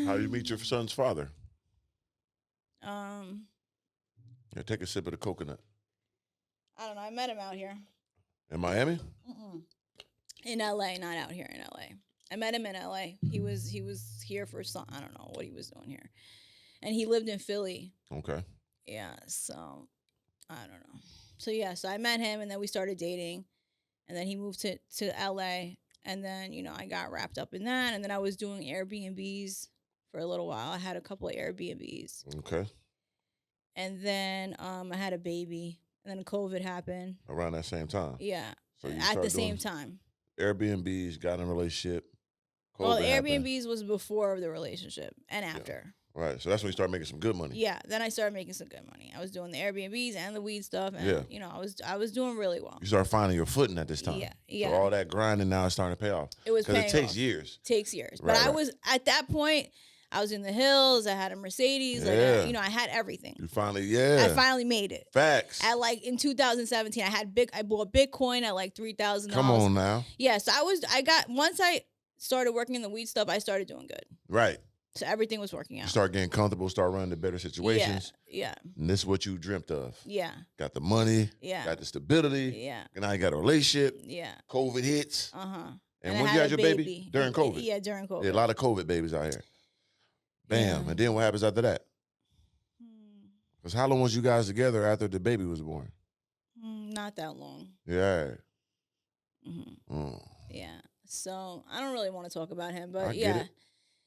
How did you meet your son's father? Um, Yeah, take a sip of the coconut. I don't know. I met him out here. In Miami? In LA, not out here in LA. I met him in LA. He was here for some, I don't know what he was doing here. And he lived in Philly. Okay. Yeah, so I don't know. So yeah, so I met him and then we started dating. And then he moved to LA. And then, you know, I got wrapped up in that. And then I was doing Airbnbs for a little while. I had a couple of Airbnbs. Okay. And then I had a baby. And then COVID happened. Around that same time. Yeah. So you At started the same doing time. Airbnbs, got in a relationship. Well, COVID happened. Airbnbs was before the relationship and after. Right. So that's when you start making some good money. Yeah. Then I started making some good money. I was doing the Airbnbs and the weed stuff. And, Yeah. you know, I was doing really well. You start finding your footing at this time. Yeah. Yeah. So all that grinding now is starting to pay off. It was paying Because it takes off. years. Takes years. Right, But I right. was, at that point, I was in the hills. I had a Mercedes. Yeah. Like, you know, I had everything. You finally, yeah. I finally made it. Facts. At like in 2017, I bought Bitcoin at like $3,000. Come on now. Yeah. So once I started working in the weed stuff, I started doing good. Right. So everything was working You out. start getting comfortable, start running to better situations. Yeah. And this is what you dreamt of. Yeah. Got the money. Yeah. Got the stability. Yeah. And now you got a relationship. Yeah. COVID hits. Uh-huh. And I when had you a had your baby? During COVID. Yeah, during COVID. Yeah, a lot of COVID babies out here. Bam. Yeah. And then what happens after that? Because how long was you guys together after the baby was born? Not that long. Yeah. Mm-hmm. Yeah. So I don't really want to talk about him, but I get yeah. it.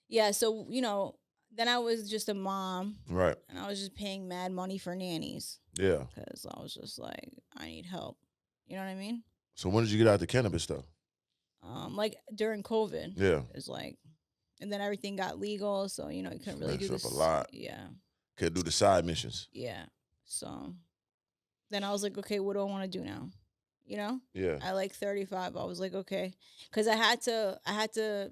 Yeah. So, you know, then I was just a mom. Right. And I was just paying mad money for nannies. Yeah. Because I was just like, I need help. You know what I mean? So when did you get out the cannabis stuff? Like during COVID. Yeah. It's like, and then everything got legal, so you know you couldn't really do Messed this. up a lot. Yeah. Could do the side missions. Yeah. So then I was like, okay, what do I want to do now? You know? Yeah. At like 35, I was like, okay, because I had to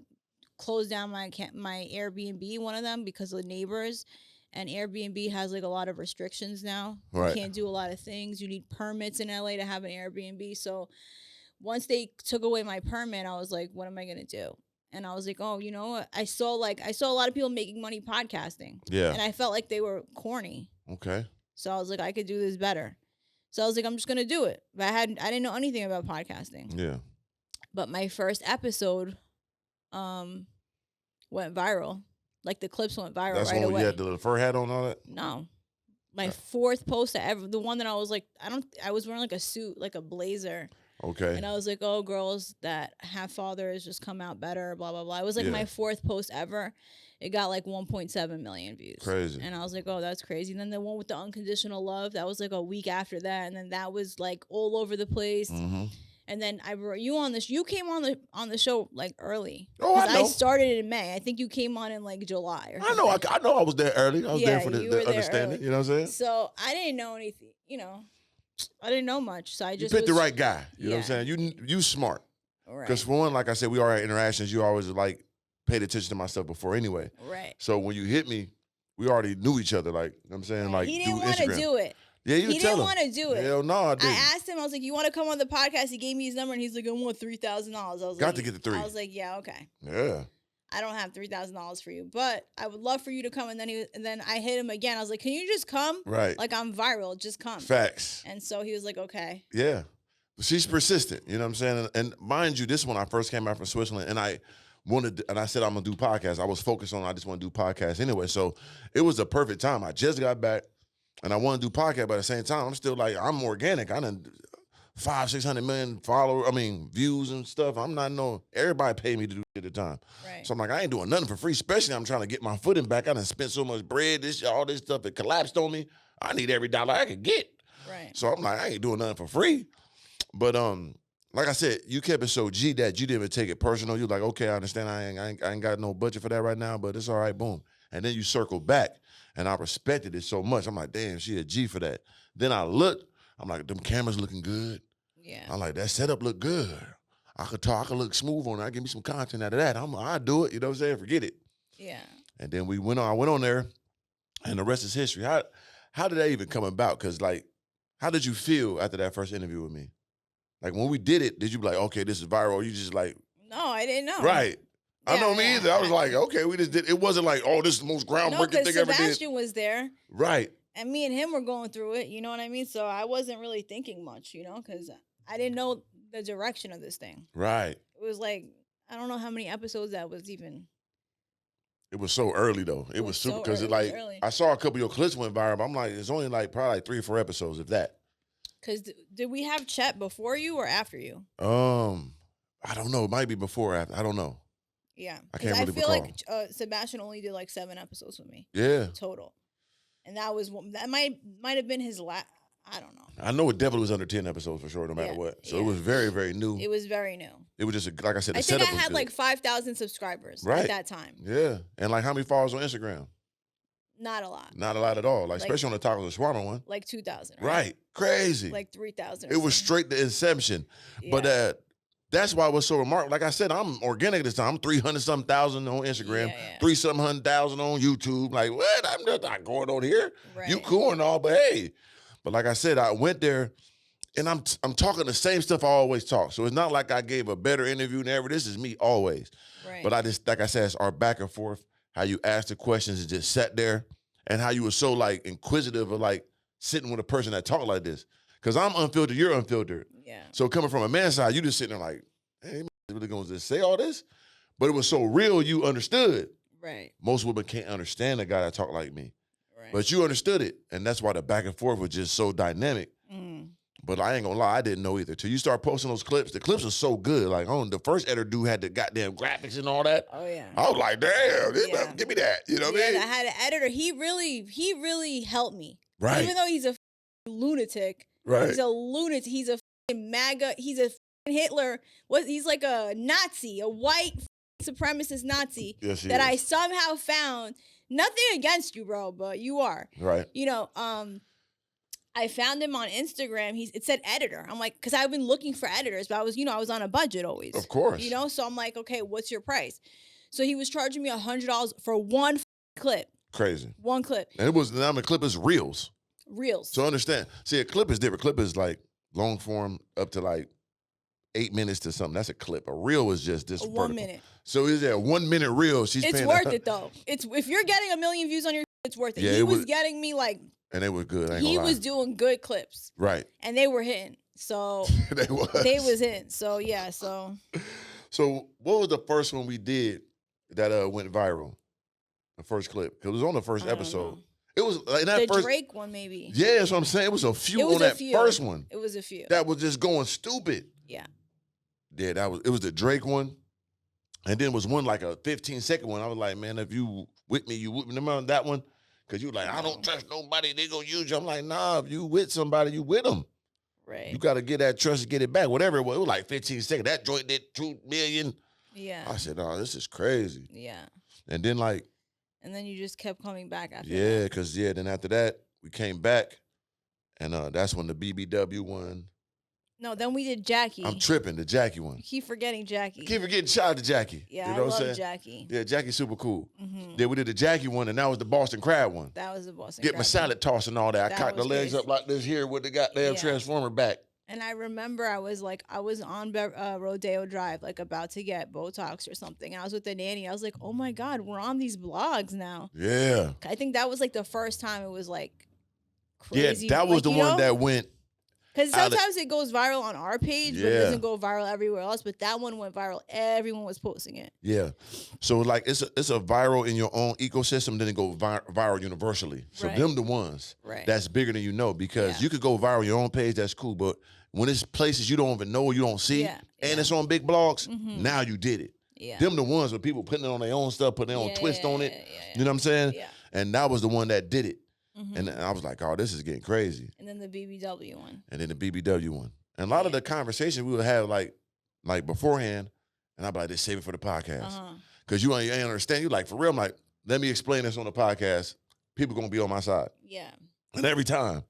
close down my Airbnb, one of them, because of the neighbors. And Airbnb has like a lot of restrictions now. Right. You can't do a lot of things. You need permits in LA to have an Airbnb. So once they took away my permit, I was like, what am I gonna do? And I was like, oh, you know what? I saw a lot of people making money podcasting. Yeah. And I felt like they were corny. Okay. So I was like, I could do this better. So I was like, I'm just gonna do it. But I didn't know anything about podcasting. Yeah. But my first episode went viral. Like the clips went viral That's right when away. you had the little fur hat on, all that? No. My fourth post ever, the one that I was like, I was wearing like a suit, like a blazer. Okay. And I was like, oh, girls that have fathers just come out better, blah, blah, blah. It was like my fourth post ever. It got like 1.7 million views. Crazy. And I was like, oh, that's crazy. And then the one with the unconditional love, that was like a week after that. And then that was like all over the place. Mm-hmm. And then I brought you on this. You came on the show like early. Oh, I know. I started in May. I think you came on in like July or something. I know I was there early. I was there for you were the there understanding. early. You know what I'm saying? So I didn't know anything, you know. I didn't know much. So I You just picked the right guy. You know what I'm Yeah. saying? You smart. Right. Because for one, like I said, we already had interactions. You always like paid attention to my stuff before anyway. Right. So when you hit me, we already knew each other. Like, you know what I'm saying? Right. Like, He didn't want to do it. Yeah, you He tell didn't him. want to do it. Hell no, I didn't. I asked him, I was like, you want to come on the podcast? He gave me his number and he's like, I want $3,000. I was Got like, to get the three. I was like, yeah, okay. Yeah. I don't have $3,000 for you, but I would love for you to come. And then I hit him again. I was like, can you just come? Right. Like, I'm viral. Just come. Facts. And so he was like, okay. Yeah. She's persistent. You know what I'm saying? And mind you, this when I first came out from Switzerland, and I said I'm gonna do podcasts. I was focused on I just want to do podcasts anyway. So it was the perfect time. I just got back and I want to do podcasts, but at the same time, I'm still like, I'm organic. I done 500-600 million views and stuff. I'm not everybody paid me to do it at the time. Right. So I'm like, I ain't doing nothing for free, especially I'm trying to get my footing back. I done spent so much bread, all this stuff, it collapsed on me. I need every dollar I could get. Right. So I'm like, I ain't doing nothing for free. But like I said, you kept it so G that you didn't even take it personal. You like, okay, I understand. I ain't got no budget for that right now, but it's all right. Boom. And then you circle back, and I respected it so much. I'm like, damn, she a G for that. Then I looked. I'm like, them cameras looking good. Yeah. I'm like, that setup look good. I could talk. I could look smooth on it. I give me some content out of that. I do it. You know what I'm saying? Forget it. Yeah. And then we went on. I went on there, and the rest is history. How did that even come about? Because like, how did you feel after that first interview with me? Like when we did it, did you be like, okay, this is viral? Or you just like, No, I didn't know. right. I know me yeah. either. I was like, okay, we just did. It wasn't like, oh, this is the most No, groundbreaking because thing I ever did. Sebastian was there, Right. and me and him were going through it. You know what I mean? So I wasn't really thinking much, because I didn't know the direction of this thing. Right. It was like, I don't know how many episodes that was even. It was so early though. It was super so because early, it like early. I saw a couple of your clips went viral. But I'm like, it's only like probably like 3 or 4 episodes, if that. Because did we have Chet before you or after you? I don't know. It might be before or after. I don't know. Yeah, I can't really feel recall. like Sebastian only did like 7 episodes with me Yeah. total, and that might have been his last. I don't know. I know it definitely was under 10 episodes for sure, no matter what. So it was very, very new. It was very new. It was just like I said, the I think setup I was had good. like 5,000 subscribers Right. at that time. Yeah, and like how many followers on Instagram? Not a lot. Not a lot at all. Like especially on the Tacos and Shawarma one. Like 2,000. Right, crazy. Like 3,000. It was straight to inception. Yeah. But that's why it was so remarkable. Like I said, I'm organic this time. I'm 300-something thousand on Instagram, 3-something 100,000 on YouTube. Like, what? I'm just not going on here. Right. You cool and all, but hey. But like I said, I went there and I'm talking the same stuff I always talk. So it's not like I gave a better interview than ever. This is me always. Right. But I just, like I said, it's our back and forth, how you ask the questions and just sat there, and how you were so like inquisitive of like sitting with a person that talk like this. Because I'm unfiltered, you're unfiltered. Yeah. So coming from a man's side, you just sitting there like, hey, man, really gonna just say all this? But it was so real, you understood. Right. Most women can't understand a guy that talk like me. Right. But you understood it. And that's why the back and forth was just so dynamic. Mm. But I ain't gonna lie, I didn't know either. Till you start posting those clips, the clips are so good. Like, the first editor dude had the goddamn graphics and all that. Oh yeah. I was like, damn, give me that. You know what I mean? I had an editor. He really helped me. Right. Even though he's a lunatic. Right. He's a lunatic. He's a MAGA. He's a Hitler. He's like a Nazi, a white supremacist Nazi. Yes, he that is. I somehow found. Nothing against you, bro, but you are. Right. I found him on Instagram. It said editor. I'm like, because I've been looking for editors, but I was on a budget always. Of course. So I'm like, okay, what's your price? So he was charging me $100 for one clip. Crazy. One clip. And now the clip is reels. Reels. So understand. See, a clip is different. Clip is like long form up to like 8 minutes to something. That's a clip. A reel is just this. 1 minute. So is that 1 minute reel? It's worth it though. If you're getting 1 million views on your, it's worth it. Yeah, he was getting me like. And they were good. I ain't he gonna lie. was doing good clips. Right. And they were hitting. So they was hitting. So yeah. So what was the first one we did that went viral? The first clip. Because it was on the first episode. It was like that the Drake one, maybe. Yeah, that's what I'm saying. It was a few on that first one. It was a few. That was just going stupid. Yeah. Yeah, it was the Drake one. And then was one like a 15-second one. I was like, man, if you with me, you with me. Remember that one? Because you like, I don't trust nobody. They gonna use you. I'm like, nah, if you with somebody, you with them. Right. You got to get that trust and get it back. Whatever it was like 15 seconds. That joint did 2 million. Yeah. I said, oh, this is crazy. Yeah. And then like. And then you just kept coming back after that. Yeah, because then after that, we came back. And that's when the BBW one. No, then we did Jackie. I'm tripping, the Jackie one. Keep forgetting Jackie. Keep forgetting shout out to Jackie. Yeah, you know I what I'm love saying? Jackie. Yeah, Jackie's super cool. Mm-hmm. Then we did the Jackie one, and that was the Boston Crab one. That was the Boston Get Crab my salad toss and all that. I cocked the legs crazy. up like this here with the goddamn transformer back. And I remember I was on Rodeo Drive, like about to get Botox or something. And I was with the nanny. I was like, oh my God, we're on these blogs now. Yeah. I think that was like the first time it was like crazy. Yeah, that was the one that went. Because sometimes it goes viral on our page, but it Yeah. doesn't go viral everywhere else. But that one went viral. Everyone was posting it. Yeah. So like it's a viral in your own ecosystem, then it go viral universally. So Right. them the ones that's bigger than you know, because you could go viral on your own page, that's cool. But when it's places you don't even know, you don't see, and it's on big blogs, now you did it. Yeah. Them the ones where people putting it on their own stuff, putting their own twist on it. You know what I'm saying? Yeah. And that was the one that did it. And I was like, oh, this is getting crazy. And then the BBW one. And then the BBW one. And a lot of the conversations we would have like beforehand, and I'd be like, just save it for the podcast. Because you ain't understand. You like, for real, I'm like, let me explain this on the podcast. People going to be on my side. Yeah. And every time,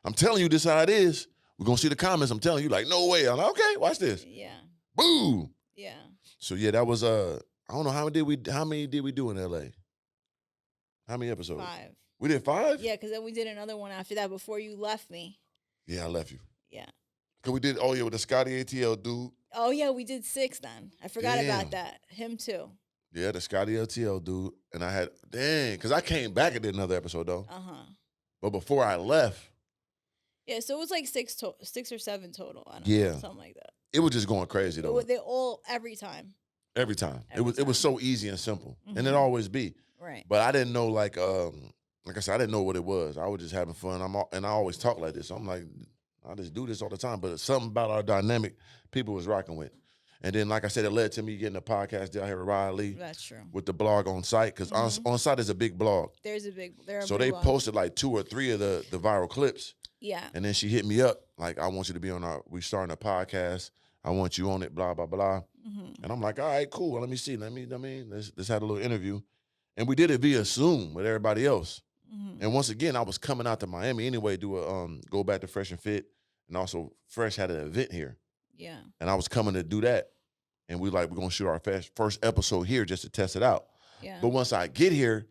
I'm telling you this how it is. We're going to see the comments. I'm telling you, like, no way. I'm like, okay, watch this. Yeah. Boom. Yeah. So, yeah, that was, I don't know, how many did we do in L.A.? How many episodes? 5. We did 5? Yeah, because then we did another one after that before you left me. Yeah, I left you. Yeah. Because we did, with the Scotty ATL dude. Oh, yeah, we did 6 then. I forgot Damn. about that. Him too. Yeah, the Scotty LTL dude. And I had, because I came back and did another episode though. But before I left. Yeah, so it was like 6 or 7 total. I don't know, something like that. It was just going crazy though. They all, every time. Every time. It was so easy and simple. And it always be. Right. But I didn't know like I said, I didn't know what it was. I was just having fun. And I always talk like this. So I'm like, I just do this all the time. But it's something about our dynamic people was rocking with. And then, like I said, it led to me getting a podcast deal here with Riley. That's true. With the blog on site. Because on site is a big blog. So they posted like 2 or 3 of the viral clips. Yeah. And then she hit me up, like, I want you to be on we starting a podcast. I want you on it, blah, blah, blah. And I'm like, all right, cool. Well, let me see. Let's have a little interview. And we did it via Zoom with everybody else. And once again, I was coming out to Miami anyway, go back to Fresh and Fit. And also, Fresh had an event here. Yeah. And I was coming to do that. And we're going to shoot our first episode here just to test it out. Yeah. But once I get here,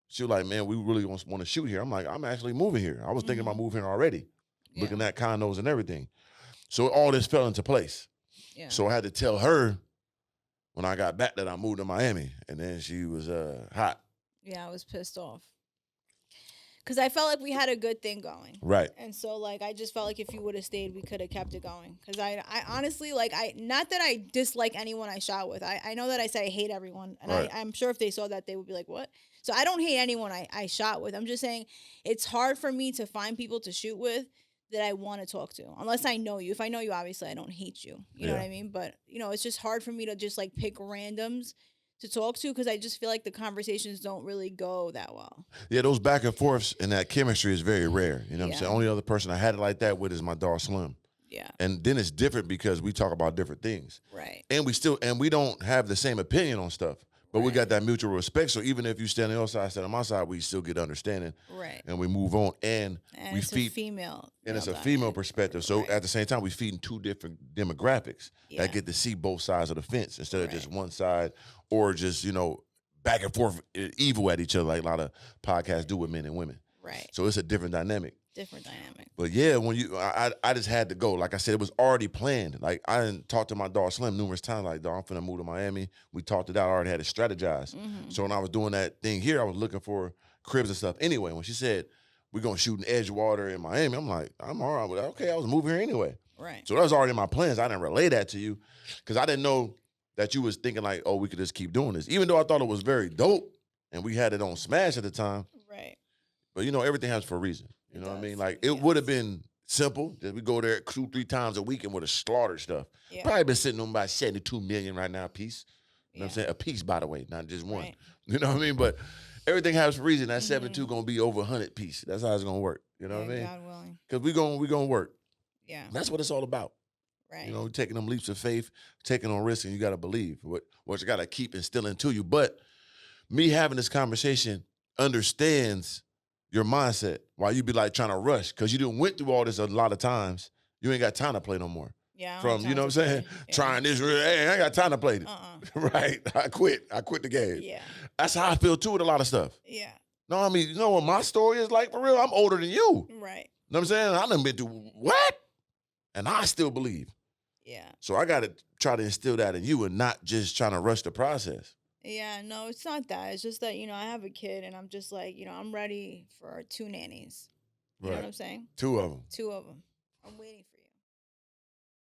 she was like, man, we really want to shoot here. I'm like, I'm actually moving here. I was thinking about moving here already, looking at condos and everything. So all this fell into place. Yeah. So I had to tell her when I got back that I moved to Miami. And then she was hot. Yeah, I was pissed off. Because I felt like we had a good thing going. Right. And so, like, I just felt like if you would have stayed, we could have kept it going. Because I honestly, like, not that I dislike anyone I shot with. I know that I said I hate everyone. And I'm sure if they saw that, they would be like, what? So I don't hate anyone I shot with. I'm just saying it's hard for me to find people to shoot with that I want to talk to. Unless I know you. If I know you, obviously, I don't hate you. You know what I mean? But, you know, it's just hard for me to just, like, pick randoms to talk to because I just feel like the conversations don't really go that well. Yeah, those back and forths and that chemistry is very rare. You know what I'm saying? Only other person I had it like that with is my dog Slim. Yeah. And then it's different because we talk about different things. Right. And we don't have the same opinion on stuff. But we got that mutual respect. So even if you stand on your side, I stand on my side, we still get understanding. Right. And we move on. And we it's feed a female. And it's a female perspective. So at the same time, we feeding 2 different demographics that get to see both sides of the fence instead of just one side or just, you know, back and forth evil at each other like a lot of podcasts do with men and women. Right. So it's a different dynamic. Different dynamic. But yeah, when I just had to go. Like I said, it was already planned. Like I didn't talk to my dog Slim numerous times. Like, dog, I'm finna move to Miami. We talked it out. I already had it strategized. So when I was doing that thing here, I was looking for cribs and stuff. Anyway, when she said we're gonna shoot in Edgewater in Miami, I'm like, I'm all right with that. Okay, I was moving here anyway. Right. So that was already in my plans. I didn't relay that to you because I didn't know that you was thinking like, oh, we could just keep doing this. Even though I thought it was very dope and we had it on Smash at the time. Right. But you know, everything happens for a reason. You know what I mean? Like it would have been simple. That we go there 2-3 times a week and would have slaughtered stuff. Yeah. Probably been sitting on about 72 million right now a piece. You know what I'm saying? A piece, by the way, not just one. Right. You know what I mean? But everything happens for a reason. That 72 gonna be over 100 piece. That's how it's gonna work. You know what I mean? God willing. Because we gonna work. Yeah. That's what it's all about. Right. You know, taking them leaps of faith, taking on risks, and you gotta believe what you gotta keep instilling to you. But me having this conversation understands your mindset while you be like trying to rush because you done went through all this a lot of times. You ain't got time to play no more. Yeah. From, you know what I'm saying? Yeah. Trying this, hey, I ain't got time to play it. Right. I quit the game. Yeah. That's how I feel too with a lot of stuff. Yeah. No, I mean, you know what my story is like for real? I'm older than you. Right. You know what I'm saying? I done been through what? And I still believe. Yeah. So I got to try to instill that in you and not just trying to rush the process. Yeah, no, it's not that. It's just that, you know, I have a kid and I'm just like, you know, I'm ready for 2 nannies. You know what I'm saying? 2 of them. 2 of them. I'm waiting